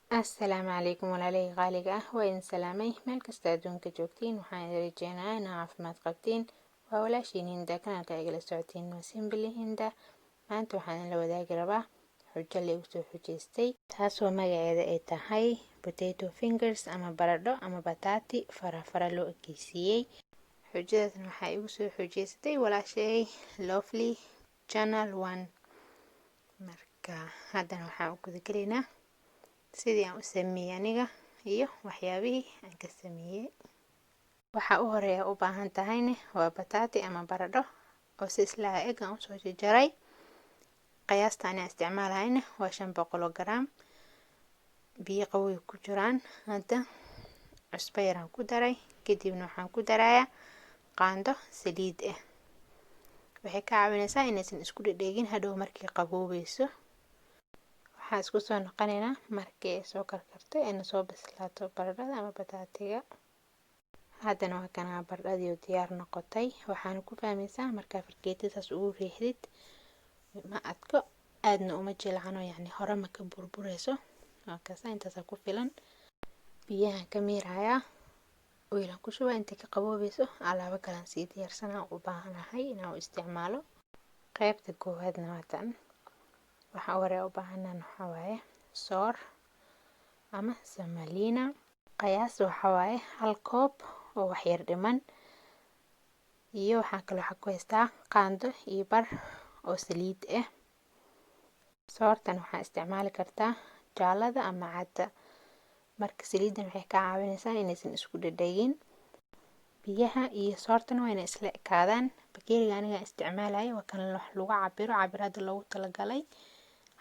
Assalaamu calaykum walaalay qaaliga ah waa idin salaamay meel kasta adduunka joogtiin waxaan idin rajeynayaa inaa caafimaad qabtiin waa walaashiin Hinda kanaalka igala socotiin waa Simply Hinda maanta waxaan idin la wadaagi rabaa xujo la igu soo xujeystay taasoo magaceeda ay tahay potato fingers ama baradho ama bataati fara loo ekeysiiyey xujadaasna waxaa igu soo xujeystay walaashay Lovely Channel 1 marka haddana waxaan u guda gelaynaa sidii aan u sameeyay aniga iyo waxyaabihii aan ka sameeyay waxa u horeeya u baahan tahayna waa bataati ama baradho oo si isla eg aan u soo jaray qiyaasta aan isticmaalayna waa 500 gram biyo qabow ku jiraan hadda cusbo yar aan ku daray kadibna waxaan ku darayaa qaando saliid ah waxay ka caawinaysaa inaysan isku dhedheegin hadhow markii qaboweyso waxaan isku soo noqonaynaa markii ay soo karkarto ee soo bislaato baradhada ama bataatiga haddana waa kana baradhadii oo diyaar noqotay waxaan ku fahmaysaa marka fargeetadaas ugu riixdid ma adko aadna uma jilcano yani hore ma ka burburayso markaas intaas ku filan biyaha ka miiraya weylan ku shubaa inta ka qaboweyso alaabo kale si diyaarsanaa u baahanahay inaan u isticmaalo qaybta koowaadna waa tan waxa hore u baahanaan waxa waaye soor ama semolina qiyaas waxa waaye hal koob oo wax yar dhiman iyo waxa kale waxa ku haystaa qaando iyo bar oo saliid ah soortan waxaa isticmaali kartaa jaalada ama cadda marka saliidan waxay ka caawinaysaa inaysan isku dhedhegin biyaha iyo soortan waa inay isla ekaadaan bakeeriga aniga isticmaalayo waa kan wax lagu cabirada loogu talagalay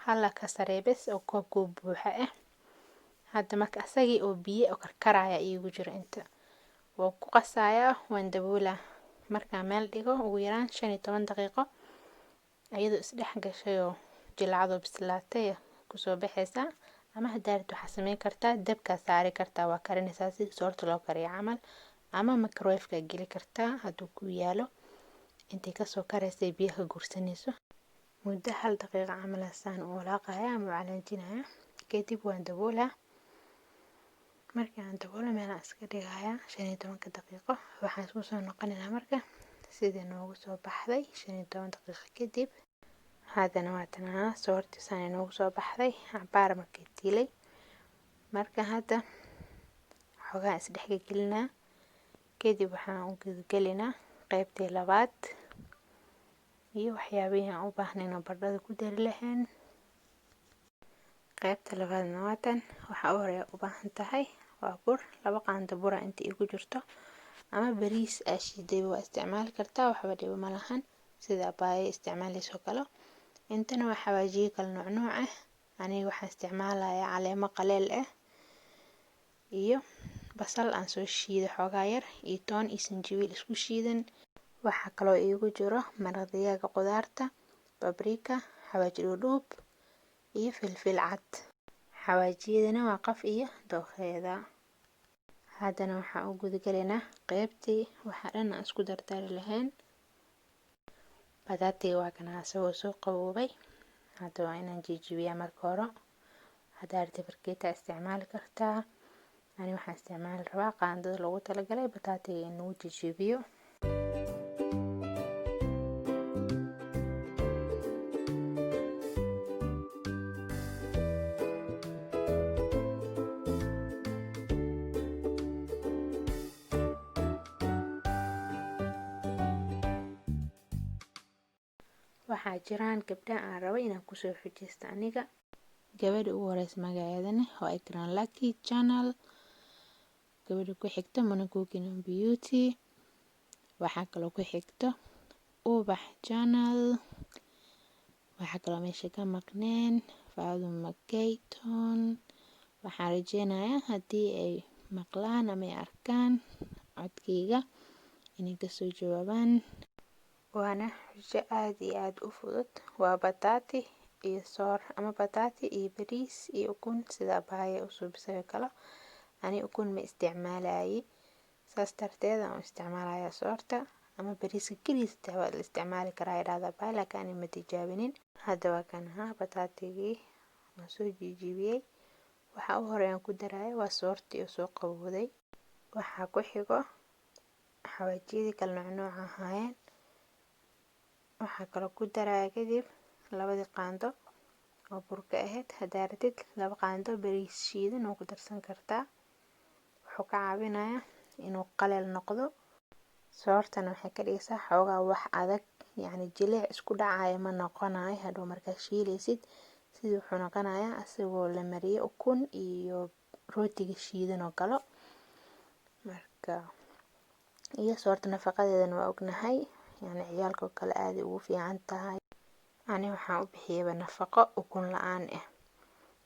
hala ka sareebes oo koob buuxa ah hadda marka asagii oo biyo oo karkaraya iigu jiro inta oo ku qasaya waan daboolaa marka meel dhigo ugu yaraan 15 daqiiqo ayadoo isdhex gashay oo jilcado bislaatay ku soo baxaysa ama hadaad waxa sameyn kartaa dabka saari kartaa waa karinaysaa si soorta loo kariyo camal ama microwave-ka geli kartaa haduu ku yaalo intay ka soo karaysay biyaha gursanayso muddo 1 daqiiqo camal saan u walaaqaya ama calaajinaya kadib waan daboolaa markaan daboolo meel iska dhigaya 15 daqiiqo waxaan isku soo noqonaynaa marka sidii noogu soo baxday 15 daqiiqo kadib haddana waa tan soorti saan noogu soo baxday cabaar markii tilay marka hadda xogaa isdhex gelinaa kadib waxaan u gudgalinaa qaybtii labaad iyo waxyaabaha aan u baahnayno baradhada ku dari lahayn qaybta labaadna waa tan waxa hore u baahan tahay waa bur 2 qaando bur inta igu jirto ama bariis aashiiday waa isticmaali kartaa waxba dhib ma lahan sida baay isticmaalayso kale intana waxa waajiyo kala nooc ah aniga waxaan isticmaalayaa caleemo qaleel ah iyo basal aan soo shiido xogaa yar iyo toon iyo sinjibiil isku shiidan waxa kale oo igu jiro maraq digaag qudaarta paprika xawaaji dhudhuub iyo filfil cad xawaajiyadana waa qaf iyo dooqeeda haddana waxaan u gudagalaynaa qaybtii waxa dhan aan isku dardari lahayn bataatiga waa kana soo qaboobay hadda waa inaan jijibiyaa marka hore hadaad fargeeta isticmaali kartaa ani waxaan isticmaali rabaa qaandada loogu talagalay bataatiga in lagu jijibiyo waxaa jiraan gabdha aan rabo inaan ku soo xujeysto aniga gabadha ugu horeysa magaceedana waa Ikran Lucky Channel gabadha ku xigta Mona Cooking and Beauty waxaa kaloo ku xigta Ubax Channel waxaa kaloo meesha ka maqneen Faaduma Kayton waxaan rajeynayaa haddii ay maqlaan ama ay arkaan codkayga inay ka soo jawaabaan waana xujo aad iyo aad u fudud waa bataati iyo soor ama bataati iyo bariis iyo ukun sida baaya u suubisay kala ani ukun ma isticmaalay saas darteed aan isticmaalaya soorta ama bariiska kaliya waa la isticmaali karaa iraada baay laakiin ma tijaabinin hadda waa kan bataatigii waan soo jijibiyay waxa u horeeyaan ku daraya waa soortii oo soo qabowday. Waxaa ku xigo xawaajiyadii kala nooc ahaayeen. waxaa kaloo ku daraya kadib labadii qaando oo burka ahayd. haddaad rabtid 2 qaando bariis shiidan oo ku darsan kartaa. wuxuu ka caawinayaa inuu qaleel noqdo. soortana waxay ka dhigaysaa xoogaa wax adag, yacni jileec isku dhacaya ma noqonayo hadhow markaa shiilaysid. sidii wuxuu noqonayaa asagoo la mariyay ukun iyo rootiga shiidan oo kale. marka iyo soorta nafaqadeedana waa ognahay, yacni ciyaalka oo kale aad ugu fiican tahay. ani waxaan u bixiyayba nafaqo ukun la'aan ah,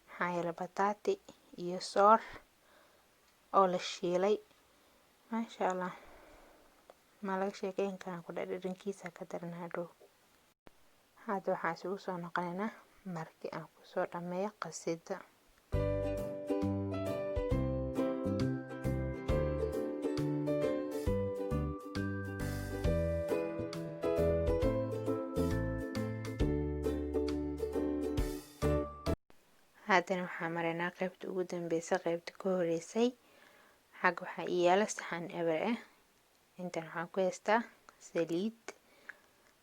maxaa yeelay bataati iyo soor oo la shiilay, maasha allah, ma laga sheekeyn karaa ku dhadhankiisa ka daran hadhow. hadda waxaan isugu soo noqonaynaa markii aan kusoo dhameeyo qasida. haddana waxaan maraynaa qaybta ugu dambeysa, qaybta ka horeysay. xagga waxaa ii yaala saxan eber ah. intan waxaan ku haystaa saliid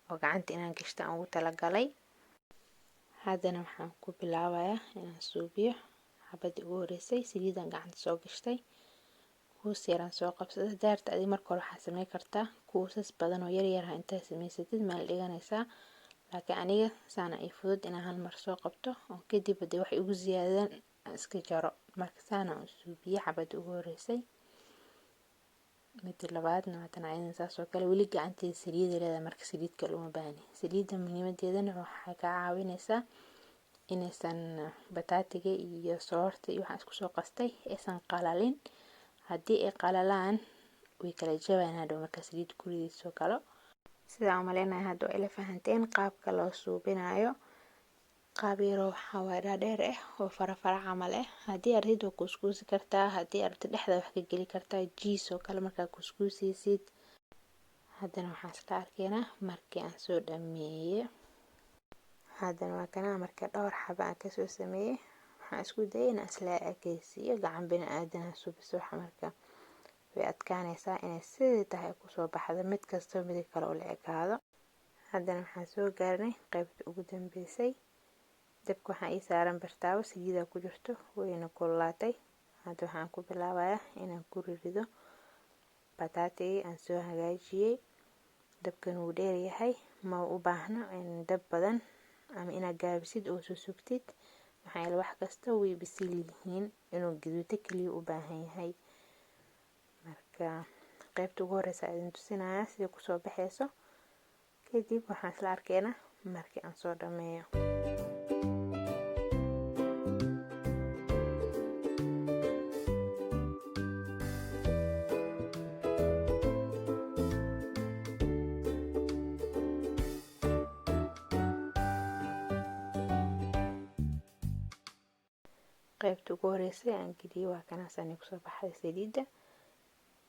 oo gacanta inaan gashto aan ugu talagalay. haddana waxaan ku bilaabayaa inaan suubiyo xabadii ugu horeysay. saliidan gacanta soo gashtay, kuus yaraan soo qabsaday. daarta adiga marka hore waxaa sameyn kartaa kuusas badan oo yaryar ah. intaa samaysatid meel dhiganaysaa, laakiin aniga saana ay fudud inaan hal mar soo qabto oo kadib hadii wax igu ziyaadaan iska jaro. marka saana u suubiye xabadii ugu horeysay. midda labaadna waa tan ayadana saas oo kale. weli gacanteeda saliid leedahay, marka saliid kale uma baahni. saliidda muhiimadeedana waxay ka caawinaysaa inaysan bataatiga iyo soorta iyo waxaan isku soo qastay aysan qalalin. haddii ay qalalaan way kala jabayaan hadhow marka saliid ku ridayso kale. sidaa umaleynaya hadda waa ila fahanteen qaabka loo suubinayo. qaab yaroo waxaa waa dhaadheer ah oo fara camal ah. haddii aad rabtid waa kuuskuusi kartaa, haddii aad rabtid dhexda wax ka geli kartaa jiis oo kale markaa kuuskuusaysid. haddana waxaan isla arkaynaa markii aan soo dhameeyay. haddana waa kana marka dhowr xabo aan kasoo sameeyay. waxaan isku dayay inaan isla ekaysiiyo gacan bini'aadan suubiso. waxa marka way adkaanaysaa inay sidii tahay kusoo baxdo mid kasta mid kale oo la ekaado. haddana waxaan soo gaarnay qaybta ugu dambeysay. dabka waxaa ii saaran bartaawo saliida ku jirto wayna kululaatay. hadda waxaan ku bilaabayaa inaan ku rido bataatigii aan soo hagaajiyay. dabkan wuu dheer yahay, ma u baahno in dab badan ama inaad gaabisid oo soo sugtid, maxaa yeelay wax kasta way bisil yihiin, inuu gaduuto kaliya u baahan yahay. marka qaybta ugu horeysa idin tusinayaa sidii kusoo baxayso. kadib waxaan isla arkaynaa markii aan soo dhameeyo. qaybta ugu horeysay aan geliyay waa kana sani kusoo baxay saliidda.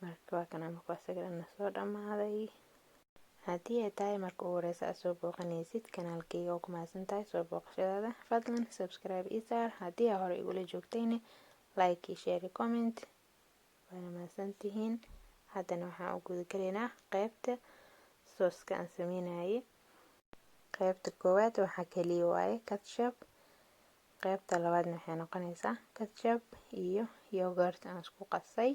marka waa kana marka asagana soo dhamaaday. haddii ay tahay marka ugu horeysa aad soo booqanaysid kanaalkayga oo ku mahadsan tahay soo booqashadaada, fadlan subscribe ii saar. haddii aad hore igula joogtayna like iyo share iyo comment. waana mahadsantihiin. haddana waxaan u guda galaynaa qaybta sooska aan sameynayay. qaybta koowaad waxaa kaliya waaye ketchup. qaybta labaadna waxay noqonaysaa ketchup iyo yogurt aan isku qasay.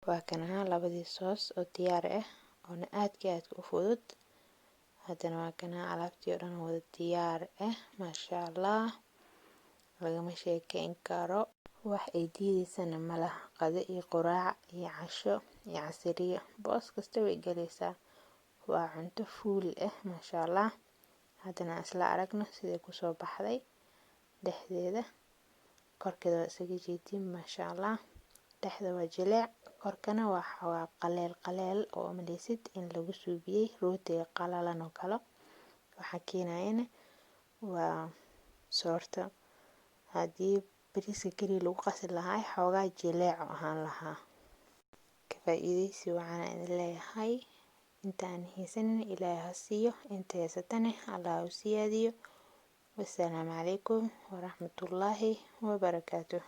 waa kana labadii soos oo diyaar ah oona aadka u fudud. haddana waa kana alaabtii oo dhan wada diyaar ah, maasha allah, lagama sheekeyn karo. wax ay diidaysana malaha. qado iyo quraac iyo casho iyo casiriyo boos kasta way galaysaa. waa cunto fuul ah, maasha allah. haddana isla aragno sidee kusoo baxday. dhexdeeda korkeeda waa isaga jeedin, maasha allah. dhexda waa jileec, korkana waa qaleel oo malaysid in lagu suubiyay rootiga qalalan oo kale. waxaa keenayana waa soorta haddii bariiska keli lagu qasi lahaa xoogaa jileeco ahaan lahaa. Ka faa'iidaysi waxaan idin leeyahay intaan haysanin Ilaahay ha siiyo, inta haysatana Allah u siyaadiyo. Wassalaamu calaykum waraxmatullaahi wabarakaatuh.